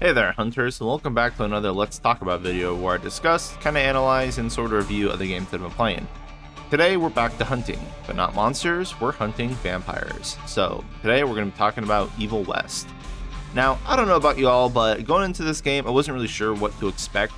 Hey there, hunters, and welcome back to another Let's Talk About video where I discuss, kinda analyze, and sort of review other games that I've been playing. Today we're back to hunting, but not monsters, we're hunting vampires. So, today we're going to be talking about Evil West. Now, I don't know about y'all, but going into this game, I wasn't really sure what to expect.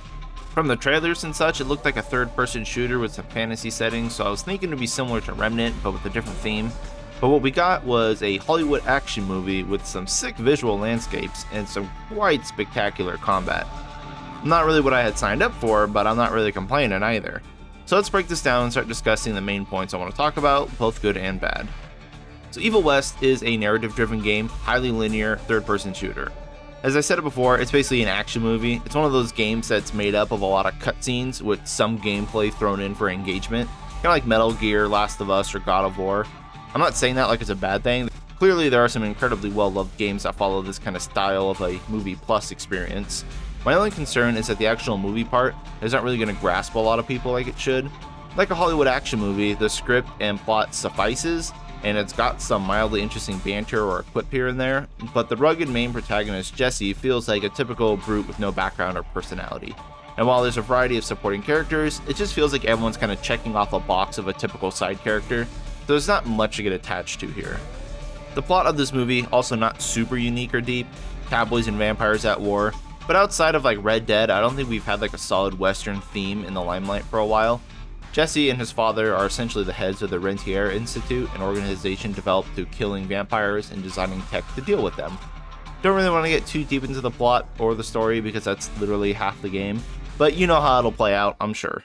From the trailers and such, it looked like a third-person shooter with some fantasy settings, so I was thinking it would be similar to Remnant, but with a different theme. But what we got was a Hollywood action movie with some sick visual landscapes and some quite spectacular combat. Not really what I had signed up for, but I'm not really complaining either. So let's break this down and start discussing the main points I want to talk about, both good and bad. So Evil West is a narrative-driven game, highly linear, third-person shooter. As I said it before, it's basically an action movie. It's one of those games that's made up of a lot of cutscenes with some gameplay thrown in for engagement, kind of like Metal Gear, Last of Us, or God of War. I'm not saying that like it's a bad thing. Clearly there are some incredibly well-loved games that follow this kind of style of a movie plus experience. My only concern is that the actual movie part is not really going to grasp a lot of people like it should. Like a Hollywood action movie, the script and plot suffices, and it's got some mildly interesting banter or a quip here and there, but the rugged main protagonist, Jesse, feels like a typical brute with no background or personality. And while there's a variety of supporting characters, it just feels like everyone's kind of checking off a box of a typical side character, so there's not much to get attached to here. The plot of this movie, also not super unique or deep, cowboys and vampires at war, but outside of like Red Dead, I don't think we've had like a solid Western theme in the limelight for a while. Jesse and his father are essentially the heads of the Rentier Institute, an organization developed through killing vampires and designing tech to deal with them. Don't really want to get too deep into the plot or the story because that's literally half the game, but you know how it'll play out, I'm sure.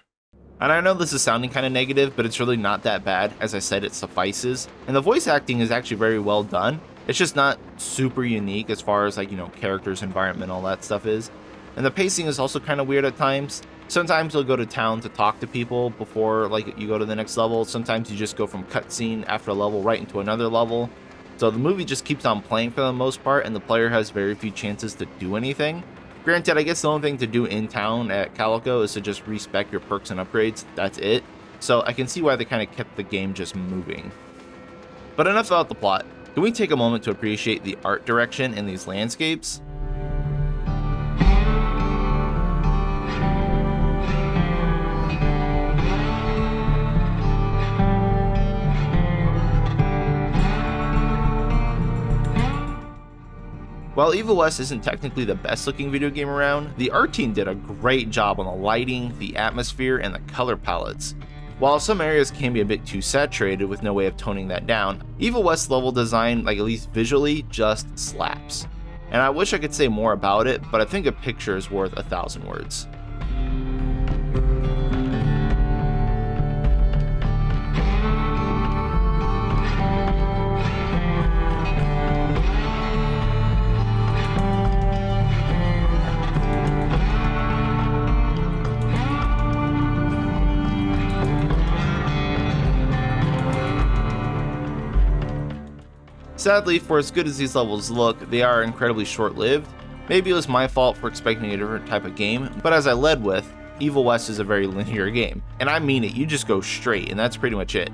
And I know this is sounding kind of negative, but it's really not that bad. As I said, it suffices. And the voice acting is actually very well done. It's just not super unique as far as characters, environment, all that stuff is. And the pacing is also kind of weird at times. Sometimes you'll go to town to talk to people before you go to the next level. Sometimes you just go from cutscene after a level right into another level. So the movie just keeps on playing for the most part, and the player has very few chances to do anything. Granted, I guess the only thing to do in town at Calico is to just respec your perks and upgrades, that's it. So I can see why they kind of kept the game just moving. But enough about the plot. Can we take a moment to appreciate the art direction in these landscapes? While Evil West isn't technically the best looking video game around, the art team did a great job on the lighting, the atmosphere, and the color palettes. While some areas can be a bit too saturated with no way of toning that down, Evil West level design, at least visually, just slaps. And I wish I could say more about it, but I think a picture is worth 1,000 words. Sadly, for as good as these levels look, they are incredibly short-lived. Maybe it was my fault for expecting a different type of game, but as I led with, Evil West is a very linear game. And I mean it, you just go straight, and that's pretty much it.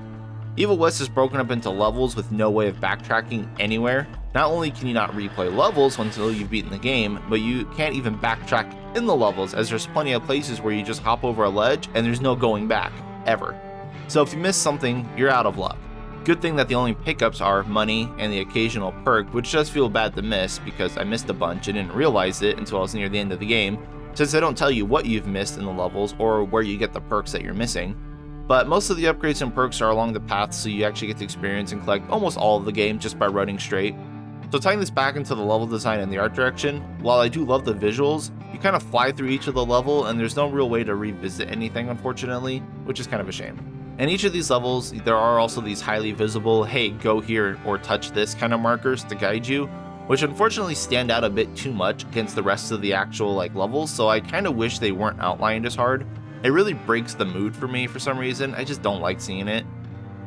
Evil West is broken up into levels with no way of backtracking anywhere. Not only can you not replay levels until you've beaten the game, but you can't even backtrack in the levels, as there's plenty of places where you just hop over a ledge and there's no going back, ever. So if you miss something, you're out of luck. Good thing that the only pickups are money and the occasional perk, which does feel bad to miss because I missed a bunch and didn't realize it until I was near the end of the game, since they don't tell you what you've missed in the levels or where you get the perks that you're missing. But most of the upgrades and perks are along the path, so you actually get to experience and collect almost all of the game just by running straight. So tying this back into the level design and the art direction, while I do love the visuals, you kind of fly through each of the level and there's no real way to revisit anything, unfortunately, which is kind of a shame. In each of these levels, there are also these highly visible, hey, go here or touch this kind of markers to guide you, which unfortunately stand out a bit too much against the rest of the actual levels, so I kind of wish they weren't outlined as hard. It really breaks the mood for me for some reason, I just don't like seeing it.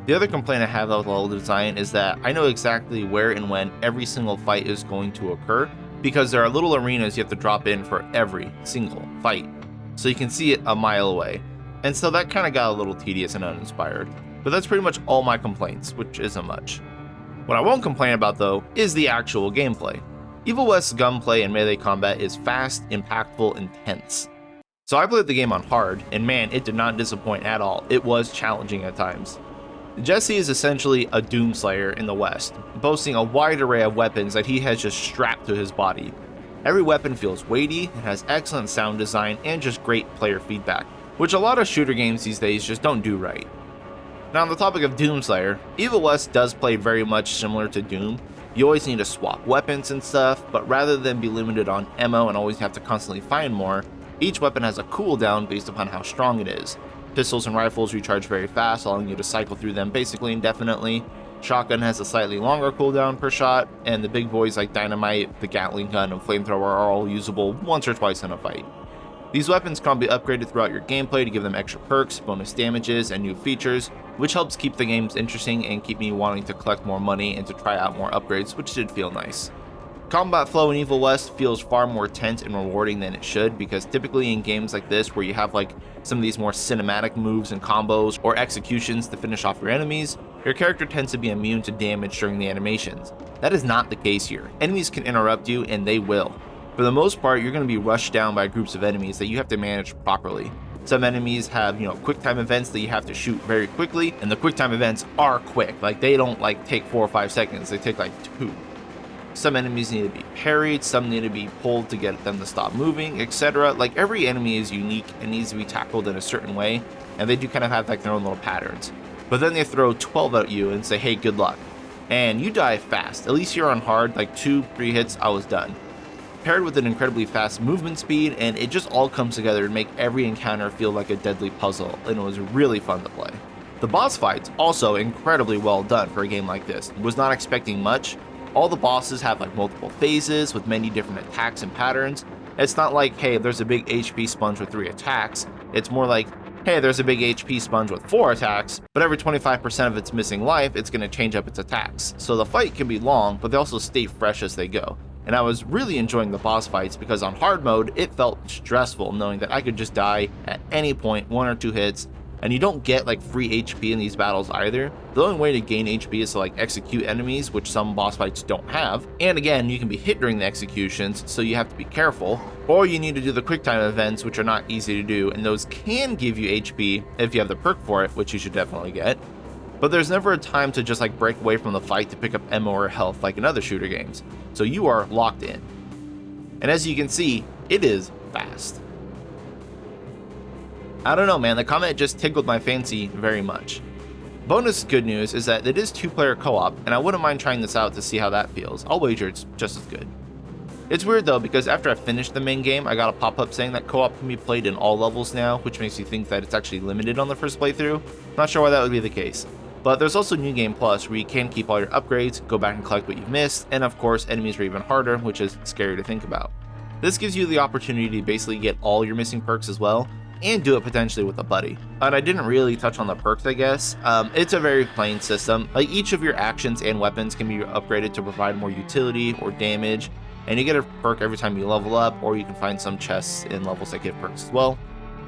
The other complaint I have about the level design is that I know exactly where and when every single fight is going to occur, because there are little arenas you have to drop in for every single fight, so you can see it a mile away. And so that kind of got a little tedious and uninspired. But that's pretty much all my complaints, which isn't much. What I won't complain about though is the actual gameplay. Evil West's gunplay and melee combat is fast, impactful, intense. So I played the game on hard, and man, it did not disappoint at all. It was challenging at times. Jesse is essentially a Doomslayer in the West, boasting a wide array of weapons that he has just strapped to his body. Every weapon feels weighty, it has excellent sound design, and just great player feedback, which a lot of shooter games these days just don't do right. Now on the topic of Doomslayer, Evil West does play very much similar to Doom. You always need to swap weapons and stuff, but rather than be limited on ammo and always have to constantly find more, each weapon has a cooldown based upon how strong it is. Pistols and rifles recharge very fast, allowing you to cycle through them basically indefinitely. Shotgun has a slightly longer cooldown per shot, and the big boys like Dynamite, the Gatling gun, and Flamethrower are all usable once or twice in a fight. These weapons can be upgraded throughout your gameplay to give them extra perks, bonus damages, and new features, which helps keep the games interesting and keep me wanting to collect more money and to try out more upgrades, which did feel nice. Combat flow in Evil West feels far more tense and rewarding than it should, because typically in games like this where you have like some of these more cinematic moves and combos or executions to finish off your enemies, your character tends to be immune to damage during the animations. That is not the case here. Enemies can interrupt you, and they will. For the most part, you're going to be rushed down by groups of enemies that you have to manage properly. Some enemies have, quick time events that you have to shoot very quickly, and the quick time events are quick. Like, they don't take 4 or 5 seconds, they take 2. Some enemies need to be parried, some need to be pulled to get them to stop moving, etc. Like, every enemy is unique and needs to be tackled in a certain way, and they do kind of have their own little patterns. But then they throw 12 at you and say, hey, good luck. And you die fast. At least here on hard, 2-3 hits, I was done. Paired with an incredibly fast movement speed, and it just all comes together to make every encounter feel like a deadly puzzle, and it was really fun to play. The boss fights, also incredibly well done for a game like this. Was not expecting much. All the bosses have multiple phases with many different attacks and patterns. It's not like, hey, there's a big HP sponge with 3 attacks. It's more like, hey, there's a big HP sponge with 4 attacks, but every 25% of its missing life, it's going to change up its attacks. So the fight can be long, but they also stay fresh as they go. And I was really enjoying the boss fights because on hard mode, it felt stressful knowing that I could just die at any point, 1 or 2 hits, and you don't get free HP in these battles either. The only way to gain HP is to execute enemies, which some boss fights don't have. And again, you can be hit during the executions, so you have to be careful. Or you need to do the quick time events, which are not easy to do, and those can give you HP if you have the perk for it, which you should definitely get. But there's never a time to just break away from the fight to pick up ammo or health like in other shooter games. So you are locked in. And as you can see, it is fast. I don't know, man, the comment just tickled my fancy very much. Bonus good news is that it is 2-player co-op, and I wouldn't mind trying this out to see how that feels. I'll wager it's just as good. It's weird though, because after I finished the main game, I got a pop-up saying that co-op can be played in all levels now, which makes you think that it's actually limited on the first playthrough. Not sure why that would be the case. But there's also New Game Plus, where you can keep all your upgrades, go back and collect what you've missed, and of course enemies are even harder, which is scary to think about. This gives you the opportunity to basically get all your missing perks as well, and do it potentially with a buddy. And I didn't really touch on the perks, I guess. It's a very plain system. Each of your actions and weapons can be upgraded to provide more utility or damage, and you get a perk every time you level up, or you can find some chests in levels that give perks as well.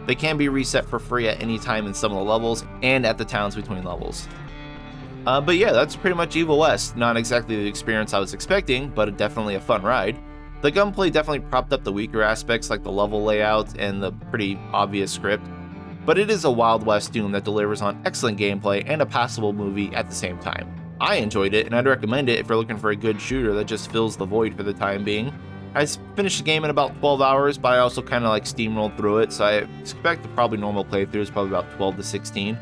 They can be reset for free at any time in some of the levels, and at the towns between levels. But yeah, that's pretty much Evil West. Not exactly the experience I was expecting, but definitely a fun ride. The gunplay definitely propped up the weaker aspects like the level layout and the pretty obvious script, but it is a Wild West Doom that delivers on excellent gameplay and a passable movie at the same time. I enjoyed it, and I'd recommend it if you're looking for a good shooter that just fills the void for the time being. I finished the game in about 12 hours, but I also kind of steamrolled through it, so I expect the probably normal playthrough is probably about 12 to 16,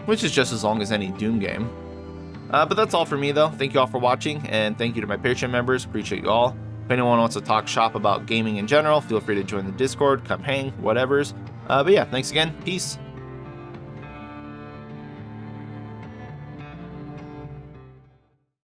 which is just as long as any Doom game. But that's all for me though. Thank you all for watching, and thank you to my Patreon members. Appreciate you all. If anyone wants to talk shop about gaming in general, feel free to join the Discord, come hang, whatever's. But yeah, thanks again. Peace.